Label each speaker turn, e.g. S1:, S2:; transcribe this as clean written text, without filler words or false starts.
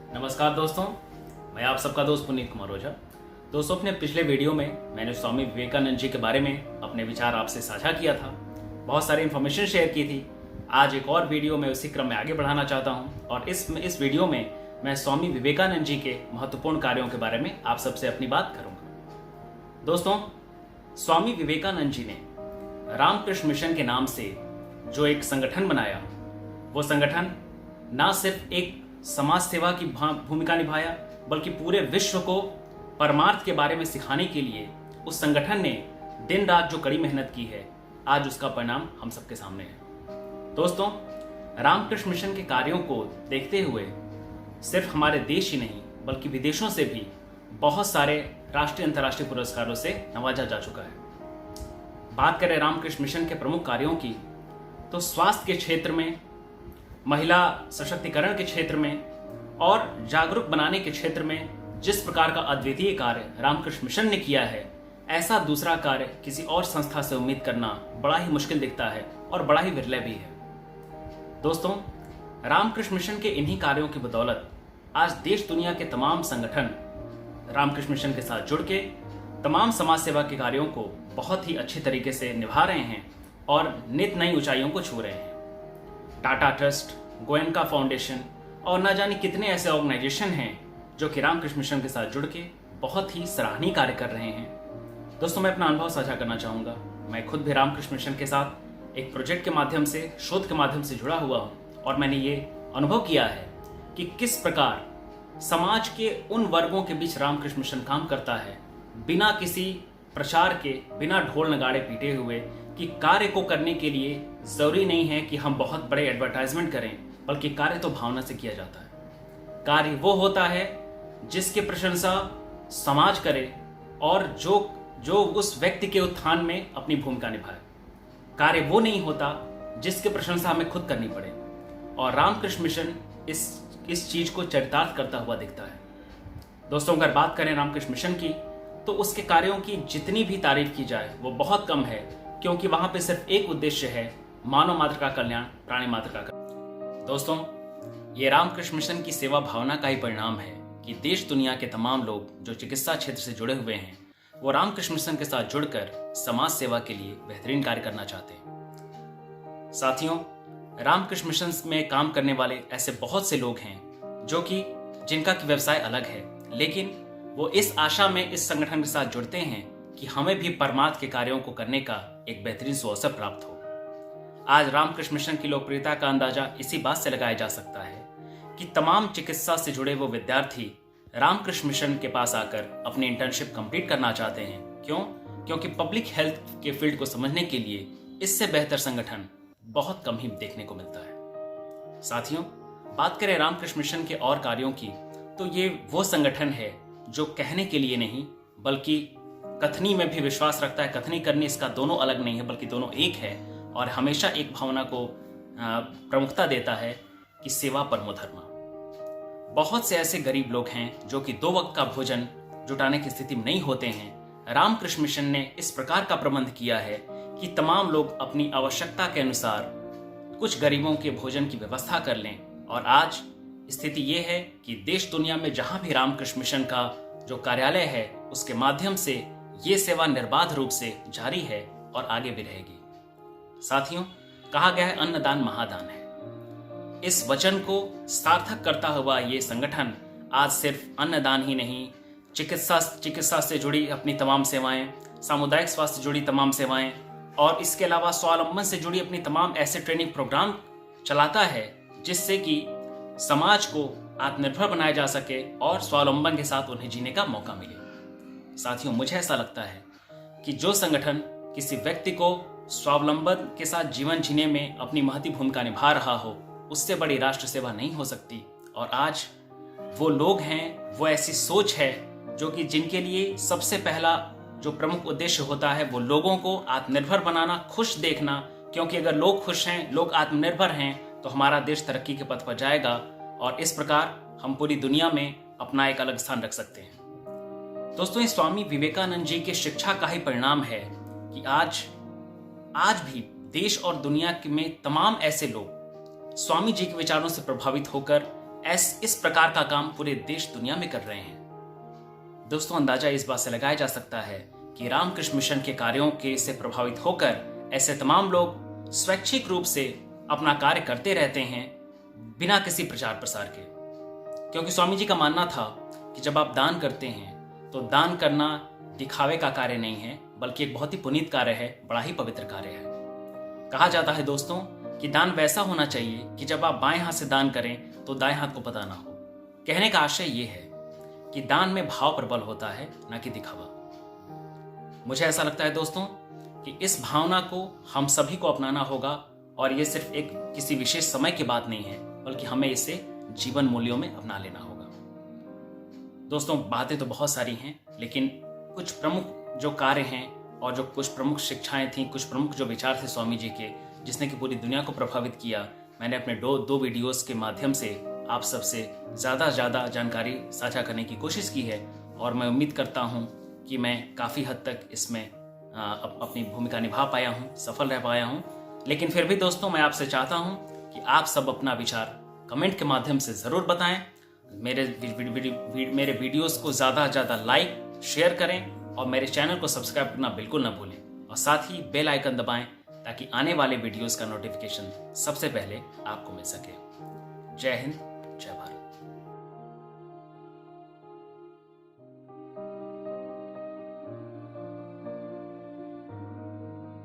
S1: नमस्कार दोस्तों, मैं आप सबका दोस्त पुनीत कुमार ओझा। दोस्तों, अपने पिछले वीडियो में मैंने स्वामी विवेकानंद जी के बारे में अपने विचार आपसे साझा किया था, बहुत सारी इन्फॉर्मेशन शेयर की थी। आज एक और वीडियो में उसी क्रम में आगे बढ़ाना चाहता हूं और इस वीडियो में मैं स्वामी विवेकानंद जी के महत्वपूर्ण कार्यों के बारे में आप सबसे अपनी बात करूंगा। दोस्तों, स्वामी विवेकानंद जी ने रामकृष्ण मिशन के नाम से जो एक संगठन बनाया, वो संगठन ना सिर्फ एक समाज सेवा की भूमिका निभाया, बल्कि पूरे विश्व को परमार्थ के बारे में सिखाने के लिए उस संगठन ने दिन रात जो कड़ी मेहनत की है, आज उसका परिणाम हम सबके सामने है। दोस्तों, रामकृष्ण मिशन के कार्यों को देखते हुए सिर्फ हमारे देश ही नहीं बल्कि विदेशों से भी बहुत सारे राष्ट्रीय अंतर्राष्ट्रीय पुरस्कारों से नवाजा जा चुका है। बात करें रामकृष्ण मिशन के प्रमुख कार्यों की, तो स्वास्थ्य के क्षेत्र में, महिला सशक्तिकरण के क्षेत्र में और जागरूक बनाने के क्षेत्र में जिस प्रकार का अद्वितीय कार्य रामकृष्ण मिशन ने किया है, ऐसा दूसरा कार्य किसी और संस्था से उम्मीद करना बड़ा ही मुश्किल दिखता है और बड़ा ही विरले भी है। दोस्तों, रामकृष्ण मिशन के इन्हीं कार्यों की बदौलत आज देश दुनिया के तमाम संगठन रामकृष्ण मिशन के साथ जुड़ के तमाम समाज सेवा के कार्यों को बहुत ही अच्छे तरीके से निभा रहे हैं और नित नई ऊंचाइयों को छू रहे हैं। टाटा ट्रस्ट, गोयनका फाउंडेशन और न जाने कितने ऐसे ऑर्गेनाइजेशन हैं जो कि रामकृष्ण मिशन के साथ जुड़ के बहुत ही सराहनीय कार्य कर रहे हैं। दोस्तों, मैं अपना अनुभव साझा करना चाहूँगा। मैं खुद भी रामकृष्ण मिशन के साथ एक प्रोजेक्ट के माध्यम से, शोध के माध्यम से जुड़ा हुआ हूँ और मैंने ये अनुभव किया है कि किस प्रकार समाज के उन वर्गों के बीच रामकृष्ण मिशन काम करता है, बिना किसी प्रचार के, बिना ढोल नगाड़े पीटे हुए, कि कार्य को करने के लिए जरूरी नहीं है कि हम बहुत बड़े एडवर्टाइजमेंट करें, बल्कि कार्य तो भावना से किया जाता है। कार्य वो होता है जिसकी प्रशंसा समाज करे और जो उस व्यक्ति के उत्थान में अपनी भूमिका निभाए। कार्य वो नहीं होता जिसकी प्रशंसा हमें खुद करनी पड़े, और रामकृष्ण मिशन इस चीज को चरितार्थ करता हुआ दिखता है। दोस्तों, अगर बात करें रामकृष्ण मिशन की, तो उसके कार्यों की जितनी भी तारीफ की जाए वो बहुत कम है, क्योंकि वहां पे सिर्फ एक उद्देश्य है, मानव मात्र का कल्याण, प्राणी मात्र का कल्याण। दोस्तों, ये रामकृष्ण मिशन की सेवा भावना का ही परिणाम है कि देश दुनिया के तमाम लोग जो चिकित्सा क्षेत्र से जुड़े हुए हैं, वो रामकृष्ण मिशन के साथ जुड़कर समाज सेवा के लिए बेहतरीन कार्य करना चाहते हैं। साथियों, रामकृष्ण मिशन में काम करने वाले ऐसे बहुत से लोग हैं जो कि जिनका की व्यवसाय अलग है, लेकिन वो इस आशा में इस संगठन के साथ जुड़ते हैं कि हमें भी परमार्थ के कार्यों को करने का एक बेहतरीन सुअवसर प्राप्त हो। आज रामकृष्ण मिशन की लोकप्रियता का अंदाजा इसी बात से लगाया जा सकता है कि तमाम चिकित्सा से जुड़े वो विद्यार्थी रामकृष्ण मिशन के पास आकर अपनी इंटर्नशिप कंप्लीट करना चाहते हैं। क्यों? क्योंकि पब्लिक हेल्थ के फील्ड को समझने के लिए इससे बेहतर संगठन बहुत कम ही देखने को मिलता है। साथियों, बात करें रामकृष्ण मिशन के और कार्यों की, तो ये वो संगठन है जो कहने के लिए नहीं बल्कि कथनी में भी विश्वास रखता है। कथनी करनी, इसका दोनों अलग नहीं है बल्कि दोनों एक है, और हमेशा एक भावना को प्रमुखता देता है कि सेवा परमो धर्म। बहुत से ऐसे गरीब लोग हैं जो कि 2 वक्त का भोजन जुटाने की स्थिति में नहीं होते हैं। रामकृष्ण मिशन ने इस प्रकार का प्रबंध किया है कि तमाम लोग अपनी आवश्यकता के अनुसार कुछ गरीबों के भोजन की व्यवस्था कर लें, और आज स्थिति ये है कि देश दुनिया में जहां भी रामकृष्ण मिशन का जो कार्यालय है, उसके माध्यम से ये सेवा निर्बाध रूप से जारी है और आगे भी रहेगी। साथियों, कहा गया है अन्नदान महादान है। इस वचन को सार्थक करता हुआ ये संगठन आज सिर्फ अन्नदान ही नहीं, चिकित्सा से जुड़ी अपनी तमाम सेवाएं, सामुदायिक स्वास्थ्य से जुड़ी तमाम सेवाएं और इसके अलावा स्वावलंबन से जुड़ी अपनी तमाम ऐसे ट्रेनिंग प्रोग्राम चलाता है जिससे कि समाज को आत्मनिर्भर बनाया जा सके और स्वावलंबन के साथ उन्हें जीने का मौका मिले। साथियों, मुझे ऐसा लगता है कि जो संगठन किसी व्यक्ति को स्वावलंबन के साथ जीवन जीने में अपनी महती भूमिका निभा रहा हो, उससे बड़ी राष्ट्र सेवा नहीं हो सकती। और आज वो लोग हैं, वो ऐसी सोच है जो कि जिनके लिए सबसे पहला जो प्रमुख उद्देश्य होता है वो लोगों को आत्मनिर्भर बनाना, खुश देखना। क्योंकि अगर लोग खुश हैं, लोग आत्मनिर्भर हैं, तो हमारा देश तरक्की के पथ पर जाएगा और इस प्रकार हम पूरी दुनिया में अपना एक अलग स्थान रख सकते हैं। दोस्तों, ये स्वामी विवेकानंद जी की शिक्षा का ही परिणाम है कि आज भी देश और दुनिया में तमाम ऐसे लोग स्वामी जी के विचारों से प्रभावित होकर इस प्रकार का काम पूरे देश दुनिया में कर रहे हैं। दोस्तों, अंदाजा इस बात से लगाया जा सकता है कि रामकृष्ण मिशन के कार्यों के से प्रभावित होकर ऐसे तमाम लोग स्वैच्छिक रूप से अपना कार्य करते रहते हैं बिना किसी प्रचार प्रसार के। क्योंकि स्वामी जी का मानना था कि जब आप दान करते हैं तो दान करना दिखावे का कार्य नहीं है, बल्कि एक बहुत ही पुनीत कार्य है, बड़ा ही पवित्र कार्य है। कहा जाता है दोस्तों कि दान वैसा होना चाहिए कि जब आप बाएं हाथ से दान करें तो दाएं हाथ को पता ना हो। कहने का आशय ये है कि दान में भाव प्रबल होता है, ना कि दिखावा। मुझे ऐसा लगता है दोस्तों कि इस भावना को हम सभी को अपनाना होगा, और ये सिर्फ एक किसी विशेष समय की बात नहीं है, बल्कि हमें इसे जीवन मूल्यों में अपना लेना होगा। दोस्तों, बातें तो बहुत सारी हैं, लेकिन कुछ प्रमुख जो कार्य हैं और जो कुछ प्रमुख शिक्षाएं थीं, कुछ प्रमुख जो विचार थे स्वामी जी के, जिसने कि पूरी दुनिया को प्रभावित किया, मैंने अपने दो वीडियोस के माध्यम से आप सबसे ज़्यादा जानकारी साझा करने की कोशिश की है। और मैं उम्मीद करता हूँ कि मैं काफ़ी हद तक इसमें अपनी भूमिका निभा पाया हूँ, सफल रह पाया हूँ। लेकिन फिर भी दोस्तों, मैं आपसे चाहता हूँ कि आप सब अपना विचार कमेंट के माध्यम से ज़रूर बताएं। मेरे वीडियोस को ज़्यादा लाइक शेयर करें और मेरे चैनल को सब्सक्राइब करना बिल्कुल ना भूलें, और साथ ही बेल आइकन दबाएं ताकि आने वाले वीडियोस का नोटिफिकेशन सबसे पहले आपको मिल सके। जय हिंद,